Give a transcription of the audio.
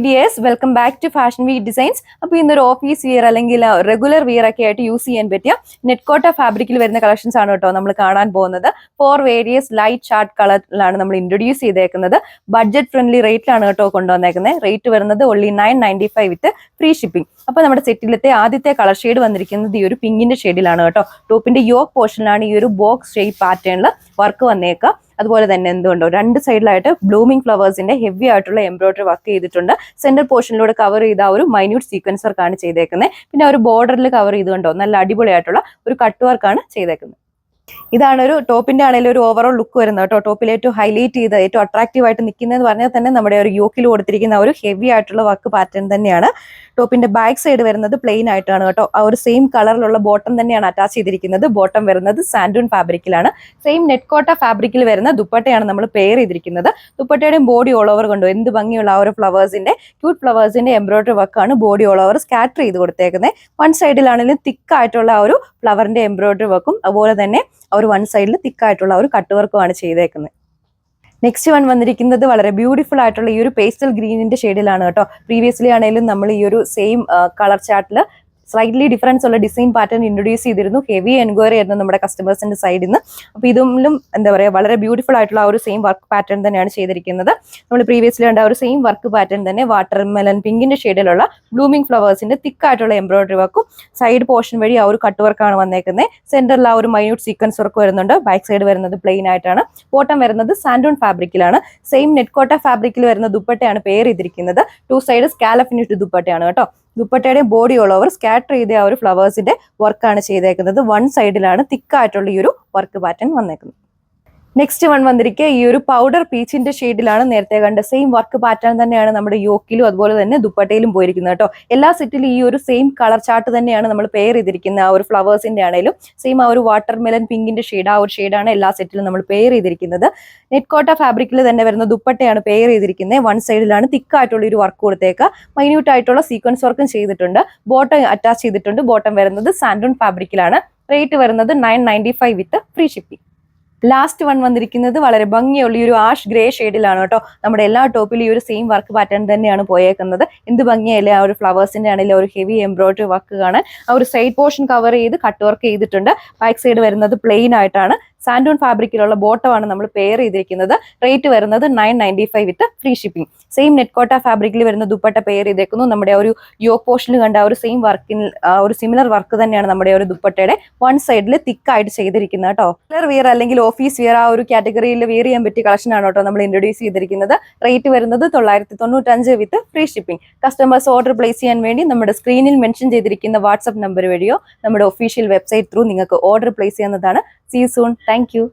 Yes, welcome back to Fashion Week Designs. അപ്പോൾ ഇന്നൊരു office wear അല്ലെങ്കിൽ റെഗുലർ വിയർ ഒക്കെ ആയിട്ട് യൂസ് ചെയ്യാൻ പറ്റിയ നെറ്റ്കോട്ട ഫാബ്രിക്കിൽ വരുന്ന കളക്ഷൻസ് ആണ് കേട്ടോ നമ്മൾ കാണാൻ പോകുന്നത്. 4 വേരിയസ് ലൈറ്റ് ചാർട്ട് കളറിലാണ് നമ്മൾ ഇൻട്രൊഡ്യൂസ് ചെയ്തേക്കുന്നത്. ബഡ്ജറ്റ് ഫ്രണ്ട്ലി റേറ്റിലാണ് കേട്ടോ കൊണ്ടുവന്നേക്കുന്നത്. റേറ്റ് വരുന്നത് only 995 വിത്ത് ഫ്രീ ഷിപ്പിംഗ്. അപ്പോൾ നമ്മുടെ സെറ്റിലത്തെ ആദ്യത്തെ കളർ ഷെയ്ഡ് വന്നിരിക്കുന്നത് ഈ ഒരു പിങ്കിന്റെ ഷെയ്ഡിലാണ് കേട്ടോ. ടോപ്പിന്റെ യോക്ക് പോർഷനിലാണ് ഈ ഒരു ബോക്സ് ഷേപ്പ് പാറ്റേണിൽ വർക്ക് വന്നേക്കുക. അതുപോലെ തന്നെ എന്തുകൊണ്ടോ രണ്ട് സൈഡിലായിട്ട് ബ്ലൂമിംഗ് ഫ്ലവേഴ്സിന്റെ ഹെവി ആയിട്ടുള്ള എംബ്രോയിഡറി വർക്ക് ചെയ്തിട്ടുണ്ട്. സെന്റർ പോർഷനിലൂടെ കവർ ചെയ്ത ഒരു മൈന്യൂട്ട് സീക്വൻസ് വർക്കാണ് ചെയ്തേക്കുന്നത്. പിന്നെ ഒരു ബോർഡറിൽ കവർ ചെയ്തുകൊണ്ടോ നല്ല അടിപൊളിയായിട്ടുള്ള ഒരു കട്ട് വർക്കാണ് ചെയ്തേക്കുന്നത്. ഇതാണ് ഒരു ടോപ്പിന്റെ ആണെങ്കിലും ഒരു ഓവറോൾ ലുക്ക് വരുന്നത് കേട്ടോ. ടോപ്പിൽ ഏറ്റവും ഹൈലൈറ്റ് ചെയ്ത് ഏറ്റവും അട്രാക്റ്റീവ് ആയിട്ട് നിൽക്കുന്നതെന്ന് പറഞ്ഞാൽ തന്നെ നമ്മുടെ ഒരു യോക്കിൽ കൊടുത്തിരിക്കുന്ന ഒരു ഹെവി ആയിട്ടുള്ള വർക്ക് പാറ്റേൺ തന്നെയാണ്. ടോപ്പിന്റെ ബാക്ക് സൈഡ് വരുന്നത് പ്ലെയിൻ ആയിട്ടാണ് കേട്ടോ. ആ ഒരു സെയിം കളറിലുള്ള ബോട്ടം തന്നെയാണ് അറ്റാച്ച് ചെയ്തിരിക്കുന്നത്. ബോട്ടം വരുന്നത് സാൻഡൂൺ ഫാബ്രിക്കിലാണ്. സെയിം നെറ്റ്കോട്ട ഫാബ്രിക്കിൽ വരുന്ന ദുപ്പട്ടയാണ് നമ്മൾ പെയർ ചെയ്തിരിക്കുന്നത്. ദുപ്പട്ടയുടെയും ബോഡി ഓൾ ഓവർ കൊണ്ടോ എന്ത് ഭംഗിയുള്ള ആ ഒരു ഫ്ലവേഴ്സിന്റെ ക്യൂട്ട് ഫ്ലവേഴ്സിന്റെ എംബ്രോയിഡറി വർക്കാണ് ബോഡി ഓൾ ഓവർ സ്കാറ്റർ ചെയ്ത് കൊടുത്തേക്കുന്നത്. വൺ സൈഡിലാണെങ്കിലും തിക്ക് ആയിട്ടുള്ള ആ ഒരു ഫ്ലവറിന്റെ എംബ്രോയിഡറി വർക്കും അതുപോലെ തന്നെ ആ ഒരു വൺ സൈഡിൽ തിക്കായിട്ടുള്ള ഒരു കട്ട് വർക്കുമാണ് ചെയ്തേക്കുന്നത്. നെക്സ്റ്റ് വൺ വന്നിരിക്കുന്നത് വളരെ ബ്യൂട്ടിഫുൾ ആയിട്ടുള്ള ഈ ഒരു പേസ്റ്റൽ ഗ്രീനിന്റെ ഷെയ്ഡിലാണ് കേട്ടോ. പ്രീവിയസ്ലി ആണെങ്കിലും നമ്മൾ ഈ ഒരു സെയിം കളർ ചാർട്ടിൽ സ്ലൈറ്റ്ലി ഡിഫറൻസ് ഉള്ള ഡിസൈൻ പാറ്റേൺ ഇൻട്രൊഡ്യൂസ് ചെയ്തിരുന്നു. ഹെവി എൻക്വയറി ആയിരുന്നു നമ്മുടെ കസ്റ്റമേഴ്സിന്റെ സൈഡിൽ നിന്ന്. അപ്പോൾ ഇതിലും എന്താ പറയുക വളരെ ബ്യൂട്ടിഫുൾ ആയിട്ടുള്ള ആ ഒരു സെയിം വർക്ക് പാറ്റേൺ തന്നെയാണ് ചെയ്തിരിക്കുന്നത്. നമ്മൾ പ്രീവിയസ്ലി കണ്ട ആ ഒരു സെയിം വർക്ക് പാറ്റേൺ തന്നെ വാട്ടർ മെലൻ പിങ്കിന്റെ ഷെയ്ഡിലുള്ള ബ്ലൂമിംഗ് ഫ്ലവേഴ്സിന്റെ തിക്കായിട്ടുള്ള എംബ്രോയിഡറി വർക്കും സൈഡ് പോർഷൻ വഴി ആ ഒരു കട്ട് വർക്കാണ് വന്നേക്കുന്നത്. സെന്ററിൽ ആ ഒരു മൈന്യൂട്ട് സീക്വൻസ് വർക്ക് വരുന്നുണ്ട്. ബാക്ക് സൈഡ് വരുന്നത് പ്ലെയിൻ ആയിട്ടാണ്. ബോട്ടം വരുന്നത് സാൻഡൂൺ ഫാബ്രിക്കിലാണ്. സെയിം നെറ്റ്കോട്ട ഫാബ്രിക്കിൽ വരുന്ന ദുപ്പട്ടയാണ് പെയർ ചെയ്തിരിക്കുന്നത്. 2 സൈഡ് സ്കാലപ്പ് ഫിനിഷ്ഡ് ദുപ്പട്ടയാണ് കേട്ടോ. ദുപ്പട്ടയുടെ ബോഡി ഓൾ ഓവർ സ്കാറ്റർ ചെയ്ത ആ ഒരു ഫ്ലവേഴ്സിന്റെ വർക്കാണ് ചെയ്തേക്കുന്നത്. വൺ സൈഡിലാണ് തിക്കായിട്ടുള്ള ഈ ഒരു വർക്ക് പാറ്റേൺ വന്നേക്കുന്നത്. നെക്സ്റ്റ് വൺ വന്നിരിക്കുക ഈ ഒരു പൗഡർ പീച്ചിന്റെ ഷെയ്ഡിലാണ് നേരത്തെ കണ്ട സെയിം വർക്ക് പാറ്റേൺ തന്നെയാണ് നമ്മുടെ യോക്കിലും അതുപോലെ തന്നെ ദുപ്പട്ടയിലും പോയിരിക്കുന്നത് കേട്ടോ. എല്ലാ സെറ്റിലും ഈ ഒരു സെയിം കളർ ചാർട്ട് തന്നെയാണ് നമ്മൾ പെയർ ചെയ്തിരിക്കുന്നത്. ആ ഒരു ഫ്ലവേഴ്സിന്റെ ആണെങ്കിലും സെയിം ആ ഒരു വാട്ടർ മെലൻ പിങ്കിന്റെ ഷെയ്ഡ് ആ ഒരു ഷെയ്ഡാണ് എല്ലാ സെറ്റിലും നമ്മൾ പെയർ ചെയ്തിരിക്കുന്നത്. നെറ്റ്കോട്ട ഫാബ്രിക്കിൽ തന്നെ വരുന്ന ദുപ്പട്ടയാണ് പെയർ ചെയ്തിരിക്കുന്നത്. വൺ സൈഡിലാണ് തിക്കായിട്ടുള്ള ഒരു വർക്ക് കൊടുത്തേക്കുക. മൈന്യൂട്ട് ആയിട്ടുള്ള സീക്വൻസ് വർക്കും ചെയ്തിട്ടുണ്ട്. ബോട്ടം അറ്റാച്ച് ചെയ്തിട്ടുണ്ട്. ബോട്ടം വരുന്നത് സാൻഡൂൺ ഫാബ്രിക്കിലാണ്. റേറ്റ് വരുന്നത് 995 വിത്ത് ഫ്രീ ഷിപ്പിംഗ്. ലാസ്റ്റ് വൺ വന്നിരിക്കുന്നത് വളരെ ഭംഗിയുള്ള ഈ ഒരു ആഷ് ഗ്രേ ഷെയ്ഡിലാണ് കേട്ടോ. നമ്മുടെ എല്ലാ ടോപ്പിലും ഈ ഒരു സെയിം വർക്ക് പാറ്റേൺ തന്നെയാണ് പോയേക്കുന്നത്. എന്ത് ഭംഗിയല്ലേ ആ ഒരു ഫ്ലവേഴ്സിന്റെ ആണെങ്കിലും ഒരു ഹെവി എംബ്രോയിഡറി വർക്ക് കാണാൻ. ആ ഒരു സൈഡ് പോർഷൻ കവർ ചെയ്ത് കട്ട് വർക്ക് ചെയ്തിട്ടുണ്ട്. ബാക്ക് സൈഡ് വരുന്നത് പ്ലെയിൻ ആയിട്ടാണ്. സാൻഡൂൺ ഫാബ്രിക്കിലുള്ള ബോട്ടമാണ് നമ്മൾ പെയർ ചെയ്തിരിക്കുന്നത്. റേറ്റ് വരുന്നത് 995 വിത്ത് ഫ്രീ ഷിപ്പിംഗ്. സെയിം നെറ്റ്കോട്ട ഫാബ്രിക്കിൽ വരുന്ന ദുപ്പട്ട പെയർ ചെയ്തേക്കുന്നു. നമ്മുടെ ഒരു യോക്ക് പോർഷനിൽ കണ്ട ആ ഒരു സെയിം വർക്കിൽ ഒരു സിമിലർ വർക്ക് തന്നെയാണ് നമ്മുടെ ഒരു ദുപ്പട്ടയുടെ വൺ സൈഡിൽ തിക്കായിട്ട് ചെയ്തിരിക്കുന്നത് കേട്ടോ. കളർ വിയർ അല്ലെങ്കിൽ ഓഫീസ് വിയർ ആ ഒരു കാറ്റഗറിയിൽ വിയർ ചെയ്യാൻ പറ്റിയ കളക്ഷൻ ആണ് കേട്ടോ നമ്മൾ ഇൻട്രൊഡ്യൂസ് ചെയ്തിരിക്കുന്നത്. റേറ്റ് വരുന്നത് 995 വിത്ത് free shipping. Customers order place ചെയ്യാൻ വേണ്ടി നമ്മുടെ സ്ക്രീനിൽ മെൻഷൻ ചെയ്തിരിക്കുന്ന വാട്സ്ആപ്പ് നമ്പർ വഴിയോ നമ്മുടെ ഒഫീഷ്യൽ വെബ്സൈറ്റ് ത്രൂ നിങ്ങൾക്ക് ഓർഡർ പ്ലേസ് ചെയ്യുന്നതാണ്. See you soon. Thank you.